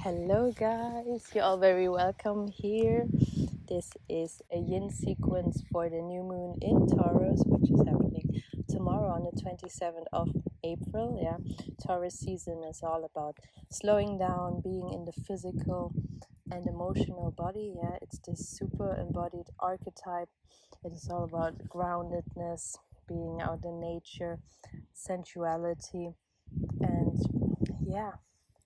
Hello guys, you're all very welcome here. This is a Yin Sequence for the new moon in Taurus, which is happening tomorrow on the 27th of April. Yeah, Taurus season is all about slowing down, being in the physical and emotional body. Yeah, it's this super embodied archetype. It is all about groundedness, being out in nature, sensuality, and yeah,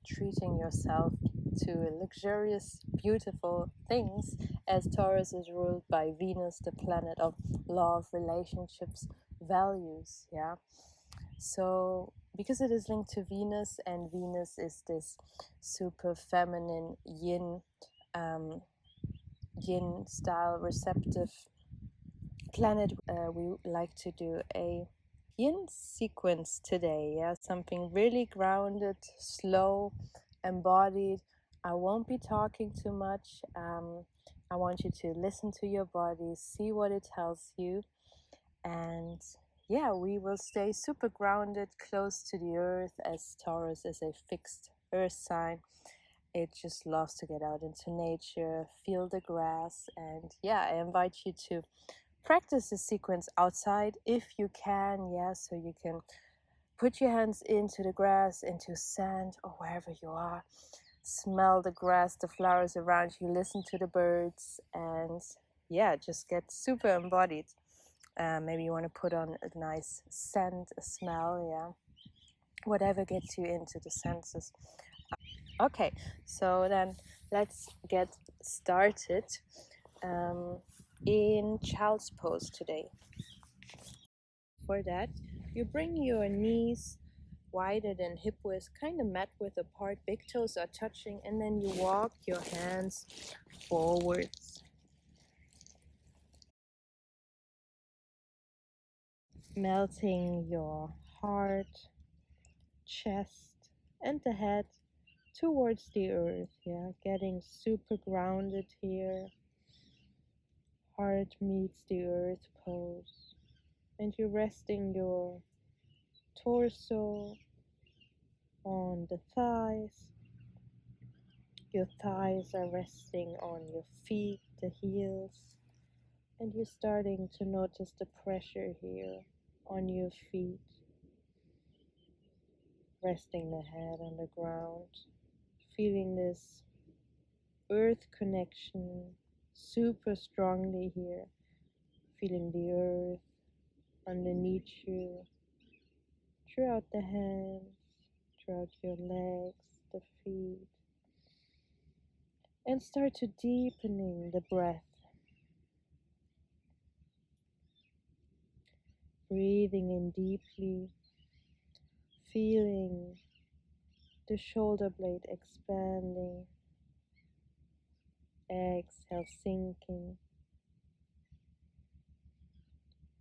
treating yourself to luxurious, beautiful things, as Taurus is ruled by Venus, the planet of love, relationships, values. Yeah. So, because it is linked to Venus, and Venus is this super feminine yin style receptive planet, we like to do a Yin sequence today. Yeah, something really grounded, slow, embodied. I won't be talking too much. I want you to listen to your body, see what it tells you, and yeah, we will stay super grounded, close to the earth, as Taurus is a fixed earth sign. It just loves to get out into nature, feel the grass, and yeah, I invite you to practice this sequence outside if you can. Yeah, so you can put your hands into the grass, into sand, or wherever you are. Smell the grass, the flowers around you, listen to the birds, and yeah, just get super embodied. Maybe you want to put on a nice scent, a smell, yeah, whatever gets you into the senses. Okay, so then let's get started in child's pose today. For that, you bring your knees wider than hip width, kind of mat width apart, big toes are touching, and then you walk your hands forwards, melting your heart, chest, and the head towards the earth. Yeah, getting super grounded here. Heart meets the earth pose, and you're resting your torso on the thighs. Your thighs are resting on your feet, the heels, and you're starting to notice the pressure here on your feet, resting the head on the ground, feeling this earth connection super strongly here, feeling the earth underneath you, throughout the hands, throughout your legs, the feet, and start to deepening the breath. Breathing in deeply, feeling the shoulder blade expanding, exhale sinking,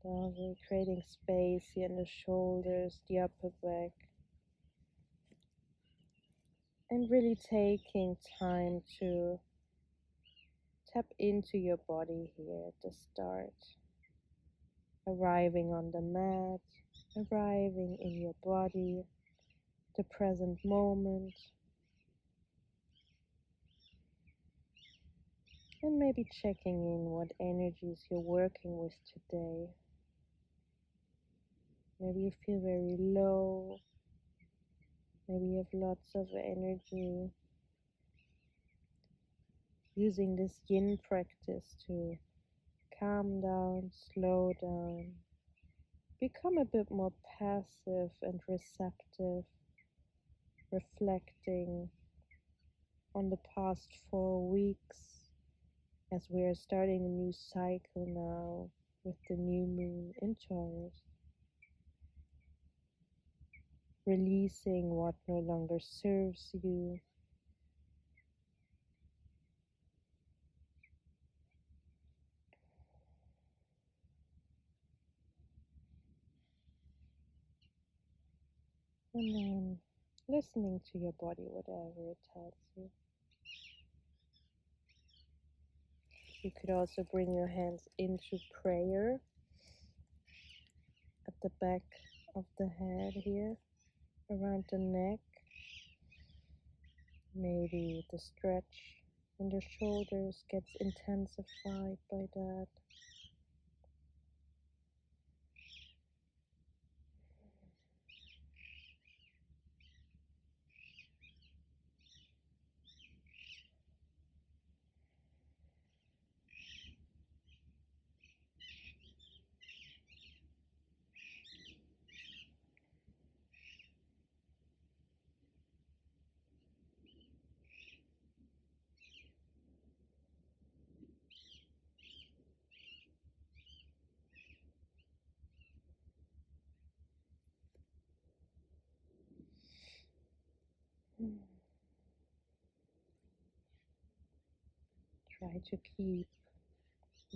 downward, creating space here in the shoulders, the upper back, and really taking time to tap into your body here at the start, arriving on the mat, arriving in your body, the present moment, and maybe checking in what energies you're working with today. Maybe you feel very low, maybe you have lots of energy. Using this yin practice to calm down, slow down, become a bit more passive and receptive, reflecting on the past 4 weeks as we are starting a new cycle now with the new moon in Taurus. Releasing what no longer serves you. And then listening to your body, whatever it tells you. You could also bring your hands into prayer at the back of the head here, around the neck. Maybe the stretch in the shoulders gets intensified by that. Try to keep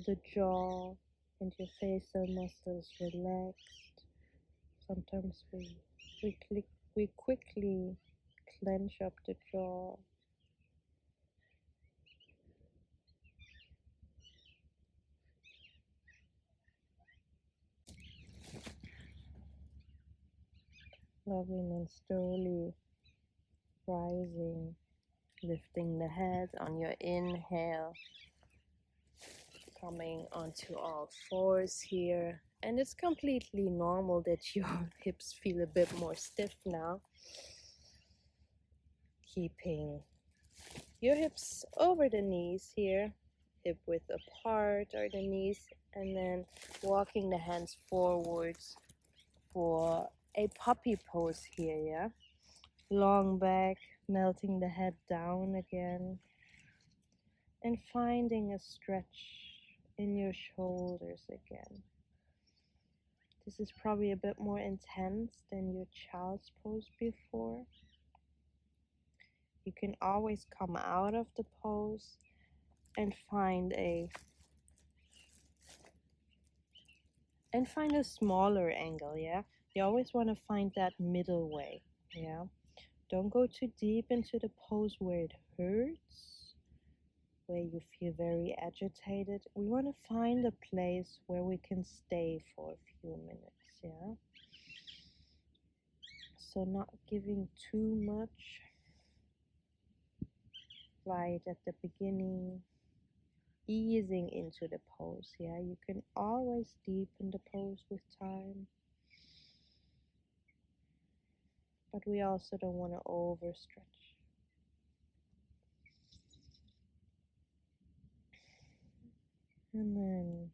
the jaw and your facial muscles relaxed. Sometimes we quickly clench up the jaw. Loving and slowly rising, lifting the head on your inhale, coming onto all fours here. And it's completely normal that your hips feel a bit more stiff now. Keeping your hips over the knees here, hip width apart are the knees, and then walking the hands forwards for a puppy pose here, yeah? Long back, melting the head down again, and finding a stretch in your shoulders again. This is probably a bit more intense than your child's pose before. You can always come out of the pose and find a smaller angle, yeah? You always want to find that middle way, yeah? Don't go too deep into the pose where it hurts, where you feel very agitated. We want to find a place where we can stay for a few minutes, yeah? So not giving too much right at the beginning, easing into the pose, yeah? You can always deepen the pose with time, but we also don't want to overstretch. And then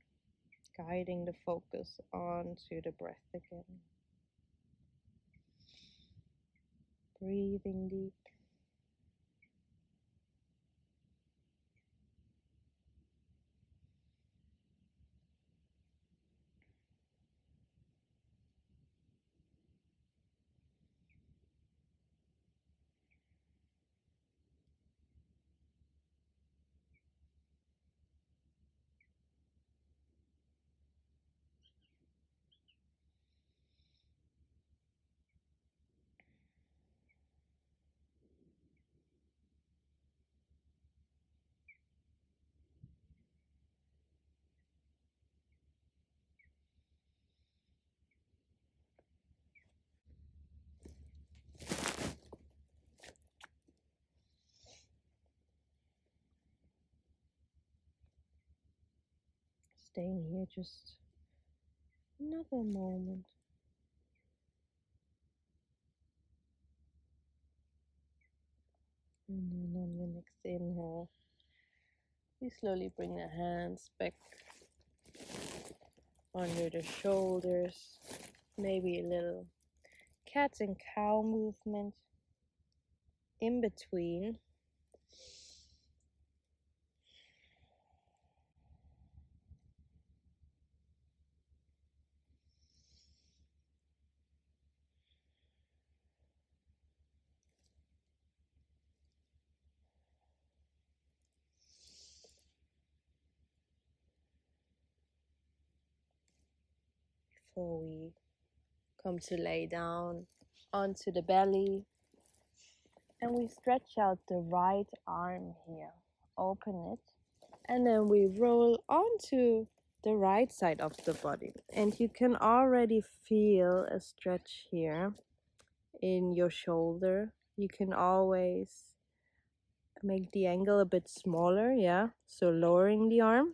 guiding the focus onto the breath again. Breathing deep. Staying here just another moment. And then on your next inhale, you slowly bring the hands back under the shoulders. Maybe a little cat and cow movement in between. Before we come to lay down onto the belly, and we stretch out the right arm here, open it, and then we roll onto the right side of the body. And you can already feel a stretch here in your shoulder. You can always Make the angle a bit smaller, yeah? So lowering the arm.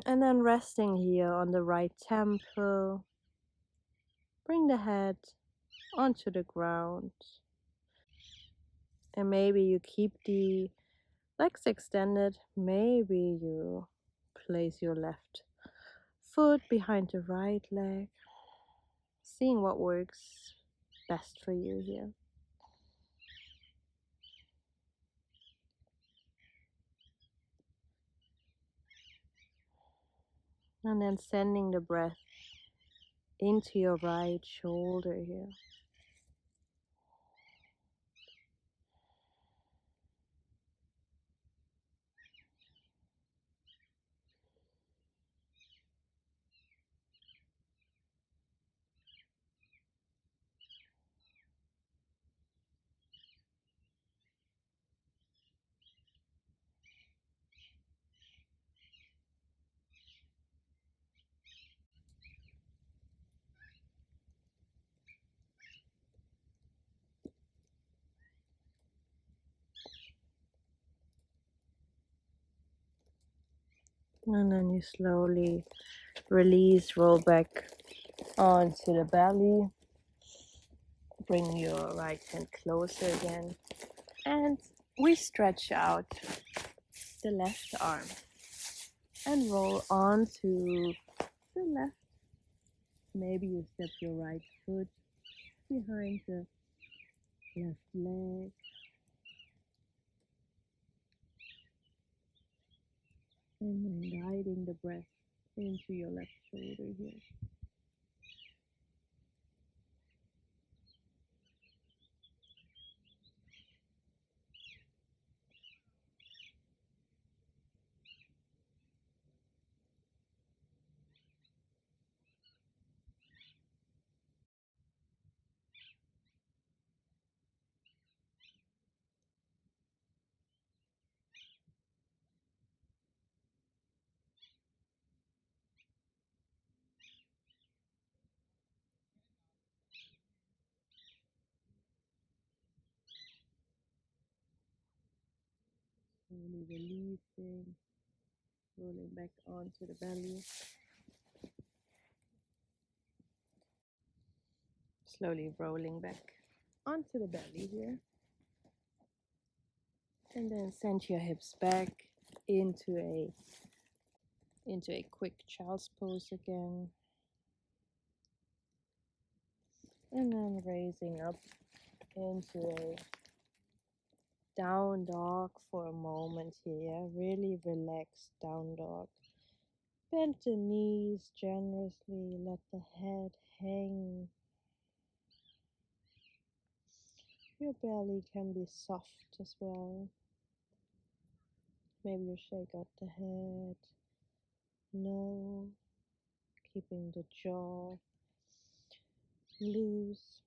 And then resting here on the right temple. Bring the head onto the ground. And maybe you keep the legs extended. Maybe you place your left foot behind the right leg. Seeing what works best for you here. And then sending the breath into your right shoulder here. And then you slowly release, roll back onto the belly. Bring your right hand closer again. And we stretch out the left arm. And roll onto the left. Maybe you step your right foot behind the left leg. And then guiding the breath into your left shoulder here. Slowly releasing, rolling back onto the belly. Slowly rolling back onto the belly here. And then send your hips back into a quick child's pose again. And then raising up into a down dog for a moment here. Really relaxed down dog. Bend the knees generously. Let the head hang. Your belly can be soft as well. Maybe you shake out the head. No. Keeping the jaw loose.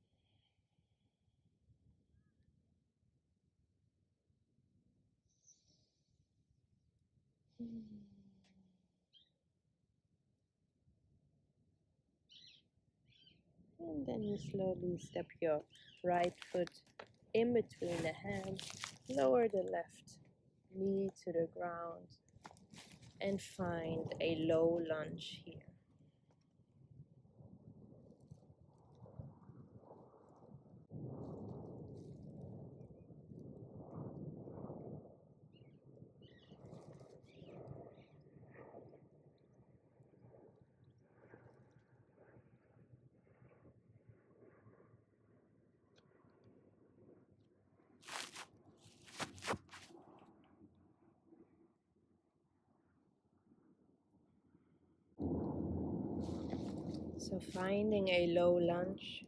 And then you slowly step your right foot in between the hands, lower the left knee to the ground, and find a low lunge here. So finding a low lunge,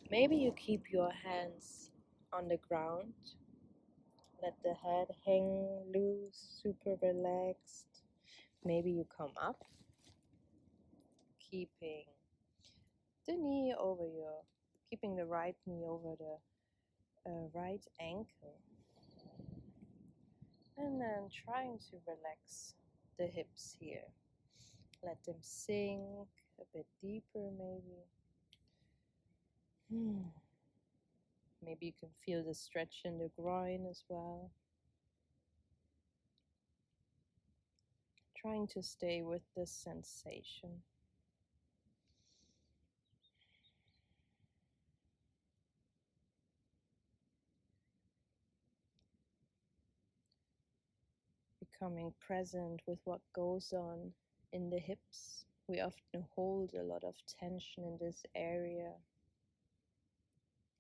maybe you keep your hands on the ground, let the head hang loose, super relaxed. Maybe you come up, keeping the right knee over the right ankle, and then trying to relax the hips here. Let them sink a bit deeper maybe. Maybe you can feel the stretch in the groin as well. Trying to stay with this sensation. Becoming present with what goes on in the hips. We often hold a lot of tension in this area.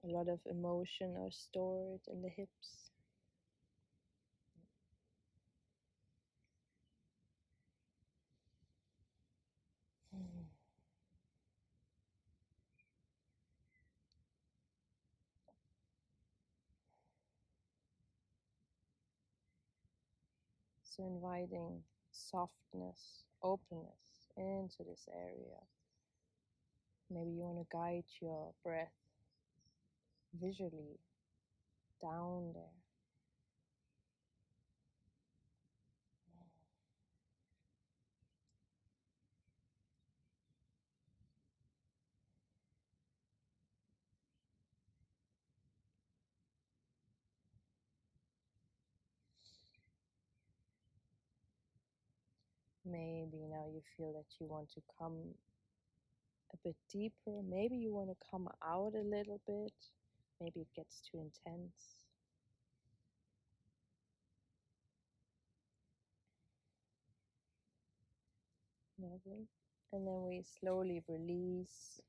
A lot of emotion are stored in the hips. So inviting softness, openness into this area. Maybe you want to guide your breath visually down there. Maybe now you feel that you want to come a bit deeper. Maybe you want to come out a little bit. Maybe it gets too intense. Lovely. And then we slowly release.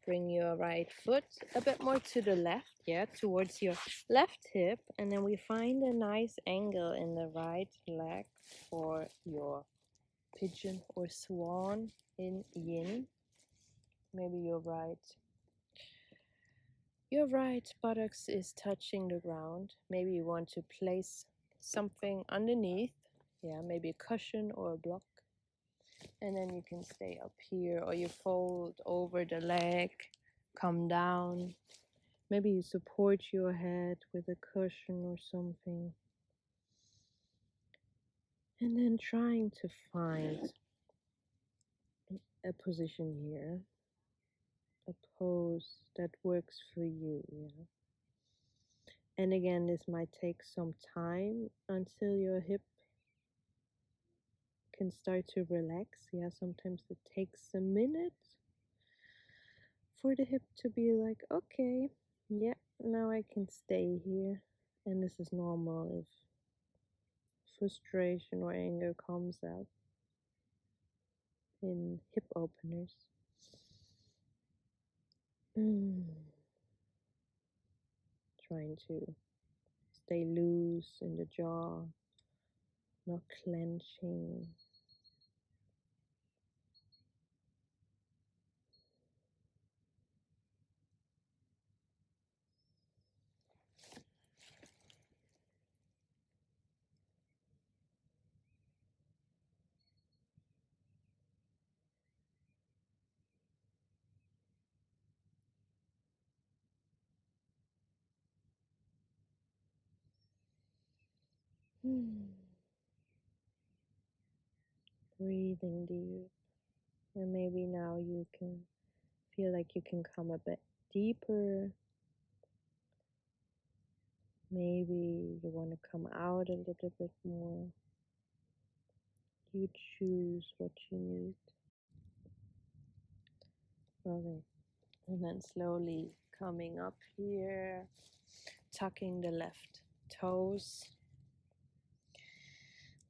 Bring your right foot a bit more to the left, towards your left hip. And then we find a nice angle in the right leg for your pigeon or swan in yin. Maybe your right buttocks is touching the ground. Maybe you want to place something underneath, maybe a cushion or a block. And then you can stay up here, or you fold over the leg, come down. Maybe you support your head with a cushion or something. And then trying to find a position here, a pose that works for you. And again, this might take some time until your hip can start to relax. Sometimes it takes a minute for the hip to be like, okay, now I can stay here. And this is normal if frustration or anger comes out in hip openers. Trying to stay loose in the jaw, not clenching. Breathing deep. And maybe now you can feel like you can come a bit deeper. Maybe you want to come out a little bit more. You choose what you need. Okay. And then slowly coming up here, tucking the left toes,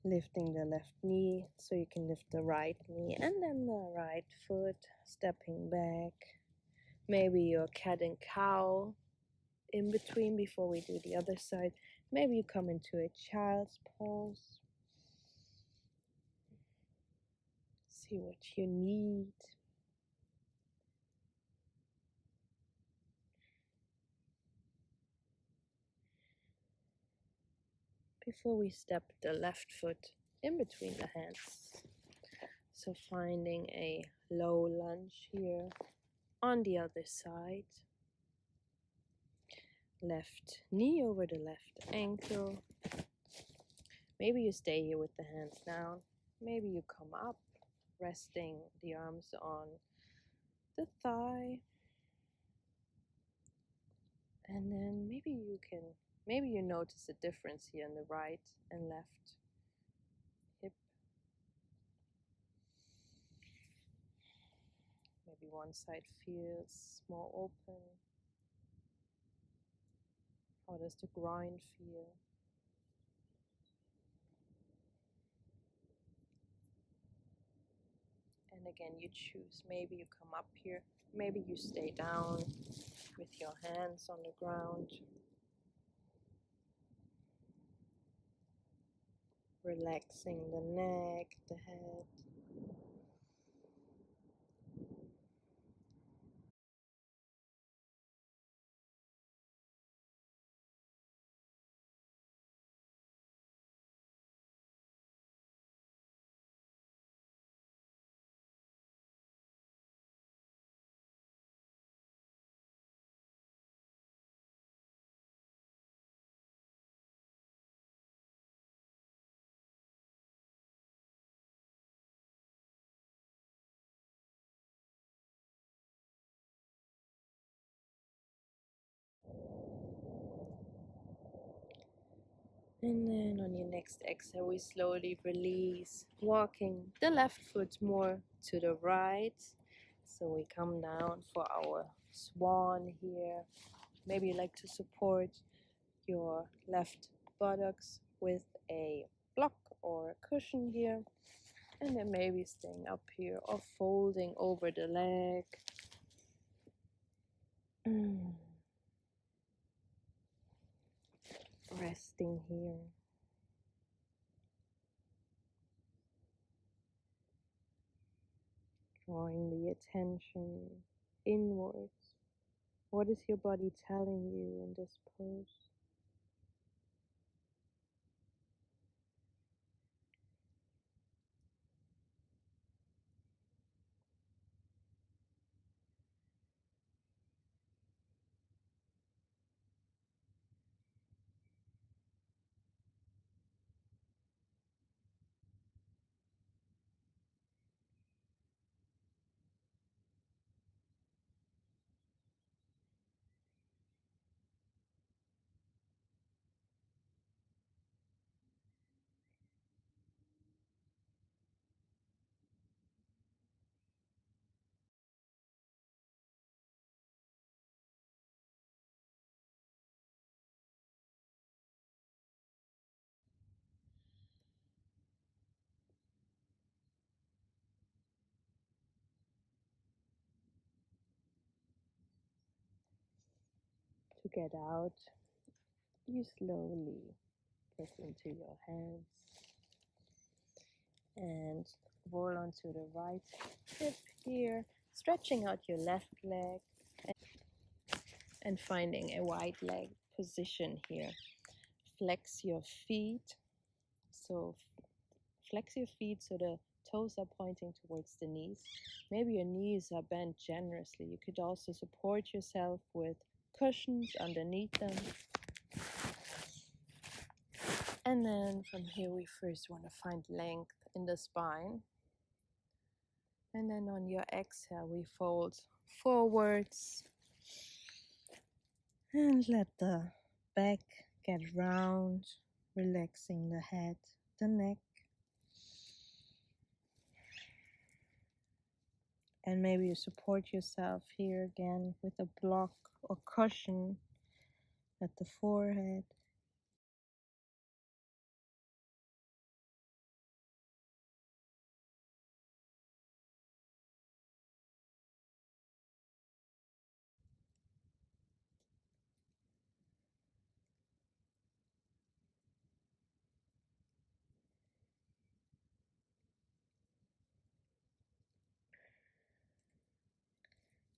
lifting the left knee so you can lift the right knee, and then the right foot, stepping back. Maybe your cat and cow in between before we do the other side. Maybe you come into a child's pose. See what you need. Before we step the left foot in between the hands. So finding a low lunge here on the other side. Left knee over the left ankle. Maybe you stay here with the hands down. Maybe you come up, resting the arms on the thigh. And then maybe you notice a difference here in the right and left hip. Maybe one side feels more open. How does the groin feel? And again, you choose. Maybe you come up here. Maybe you stay down with your hands on the ground. Relaxing the neck, the head. And then on your next exhale, we slowly release, walking the left foot more to the right. So we come down for our swan here. Maybe you like to support your left buttocks with a block or a cushion here. And then maybe staying up here or folding over the leg. Resting here. Drawing the attention inwards. What is your body telling you in this pose? To get out, you slowly press into your hands and roll onto the right hip here, stretching out your left leg and finding a wide leg position here. Flex your feet. So flex your feet so the toes are pointing towards the knees. Maybe your knees are bent generously. You could also support yourself with cushions underneath them. And then from here, we first want to find length in the spine. And then on your exhale, we fold forwards and let the back get round, relaxing the head, the neck. And maybe you support yourself here again with a block or cushion at the forehead.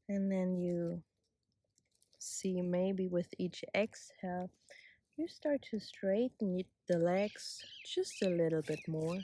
And then you see maybe with each exhale, you start to straighten the legs just a little bit more.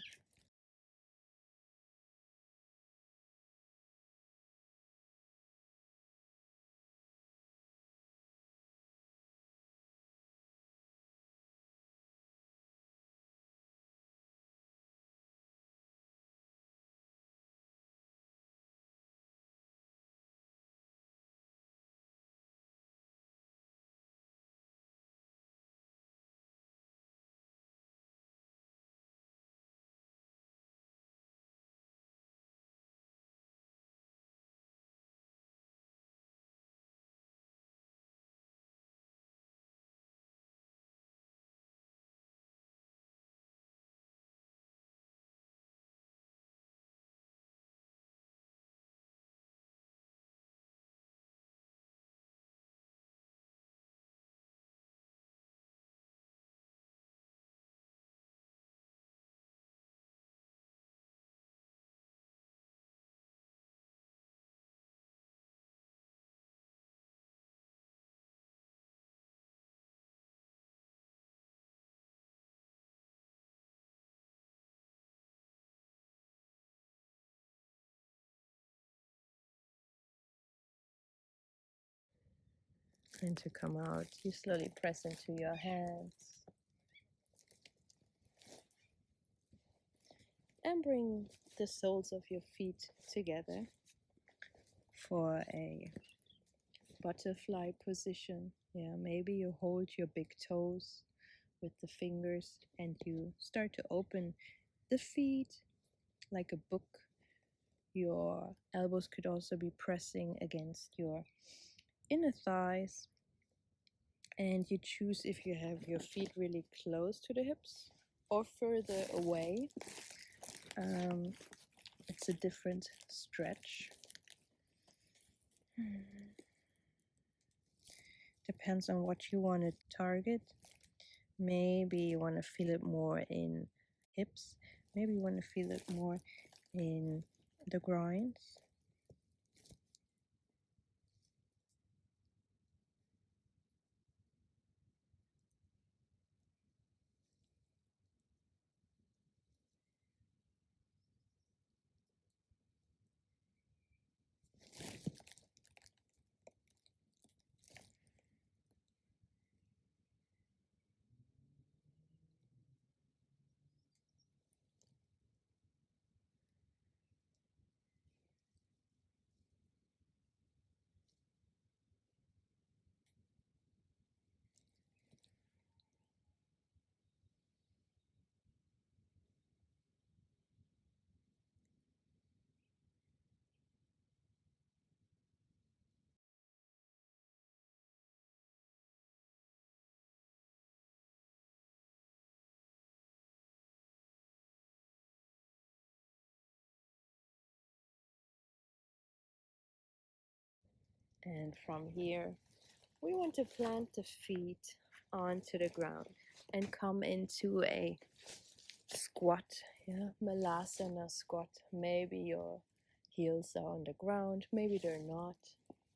And to come out, you slowly press into your hands and bring the soles of your feet together for a butterfly position. Yeah, maybe you hold your big toes with the fingers and you start to open the feet like a book. Your elbows could also be pressing against your inner thighs, and you choose if you have your feet really close to the hips or further away. It's a different stretch. Depends on what you want to target. Maybe you want to feel it more in hips. Maybe you want to feel it more in the groins. And from here, we want to plant the feet onto the ground and come into a squat, yeah, malasana squat. Maybe your heels are on the ground, maybe they're not.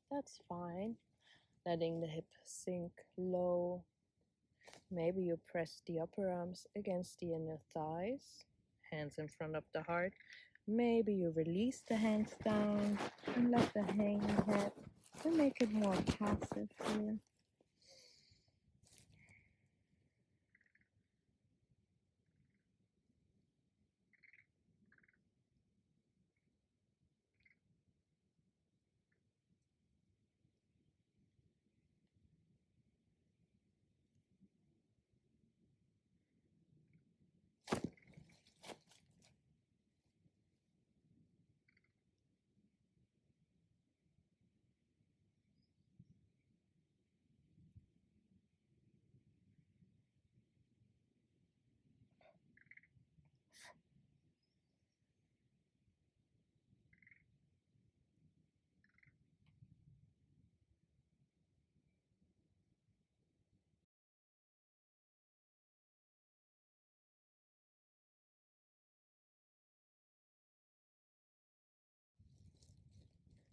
That's fine. Letting the hip sink low. Maybe you press the upper arms against the inner thighs, hands in front of the heart. Maybe you release the hands down and let the hanging head and make it more passive here.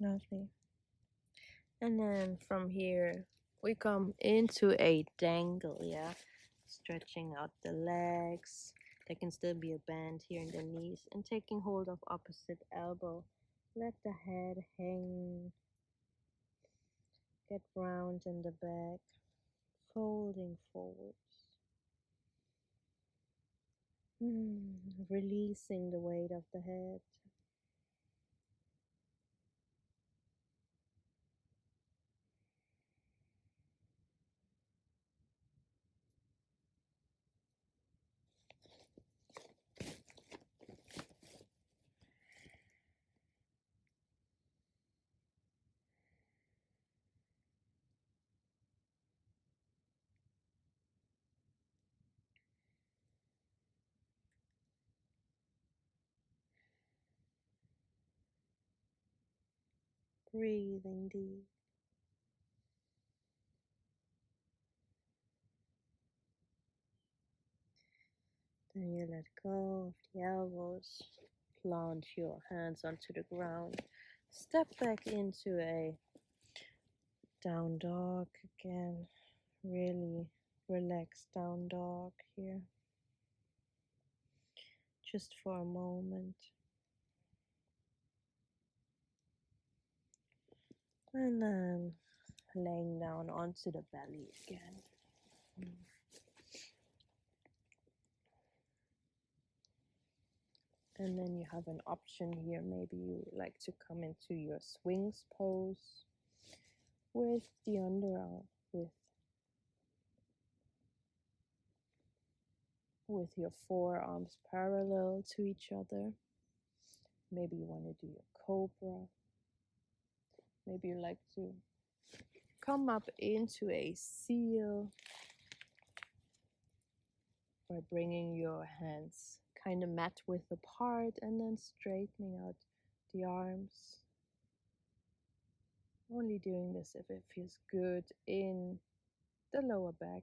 Lovely. And then from here, we come into a dangle, yeah? Stretching out the legs. There can still be a bend here in the knees. And taking hold of opposite elbow. Let the head hang. Get round in the back. Folding forwards. Releasing the weight of the head. Breathing deep. Then you let go of the elbows. Plant your hands onto the ground. Step back into a down dog again. Really relaxed down dog here. Just for a moment. And then laying down onto the belly again. And then you have an option here. Maybe you like to come into your swings pose with the underarm, with your forearms parallel to each other. Maybe you want to do your cobra. Maybe you like to come up into a seal by bringing your hands kind of mat width apart and then straightening out the arms. Only doing this if it feels good in the lower back.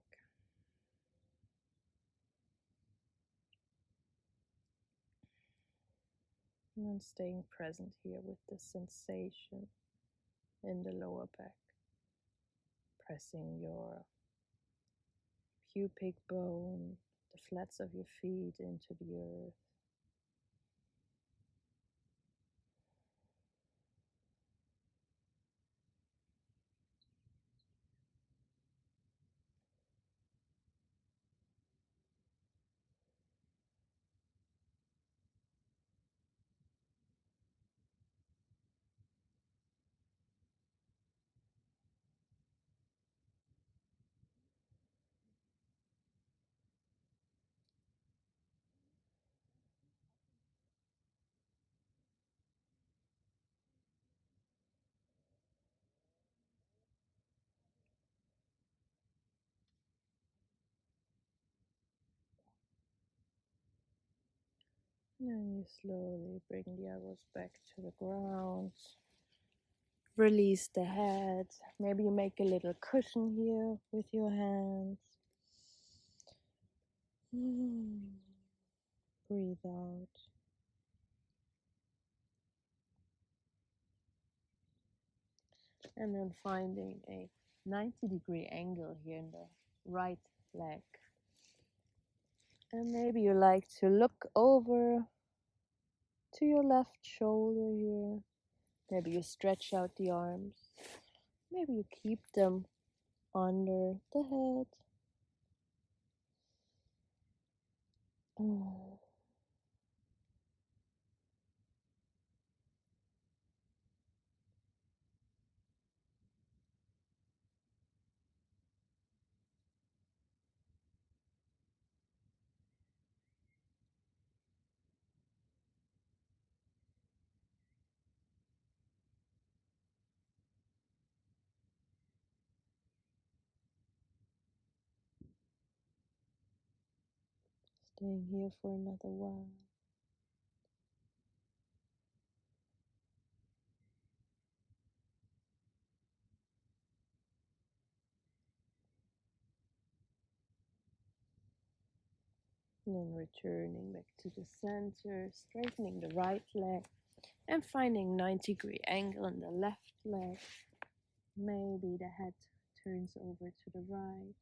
And then staying present here with the sensation in the lower back. Pressing your pubic bone, the flats of your feet into the earth. And then you slowly bring the elbows back to the ground. Release the head. Maybe you make a little cushion here with your hands. Breathe out. And then finding a 90-degree angle here in the right leg. And maybe you like to look over to your left shoulder here. Maybe you stretch out the arms. Maybe you keep them under the head. Staying here for another while. And then returning back to the center, straightening the right leg and finding 90-degree angle in the left leg. Maybe the head turns over to the right.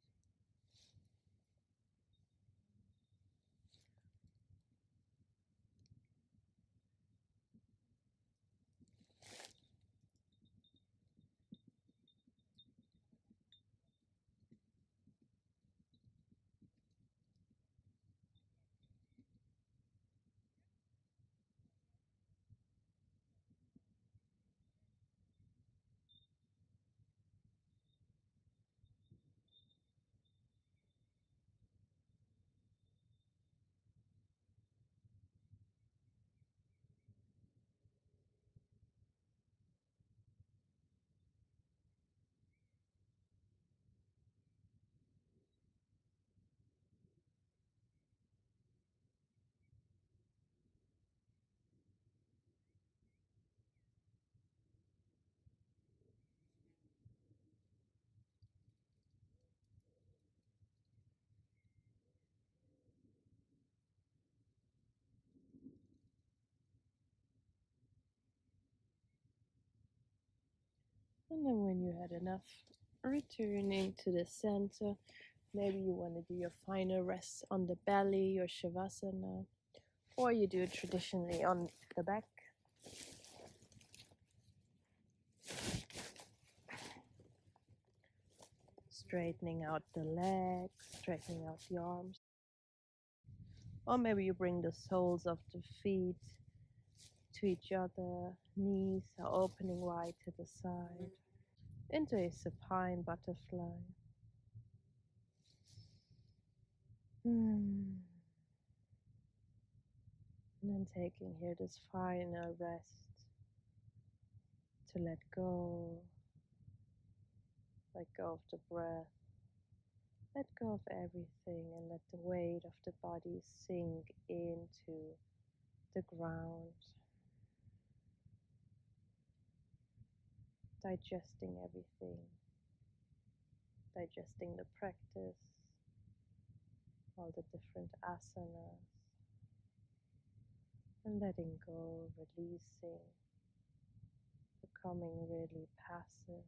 And then when you had enough, returning to the center. Maybe you want to do your final rest on the belly, your shavasana, or you do it traditionally on the back. Straightening out the legs, straightening out the arms. Or maybe you bring the soles of the feet to each other, knees are opening wide to the side, into a supine butterfly. And then taking here this final rest to let go of the breath, let go of everything, and let the weight of the body sink into the ground, digesting everything, digesting the practice, all the different asanas, and letting go, releasing, becoming really passive.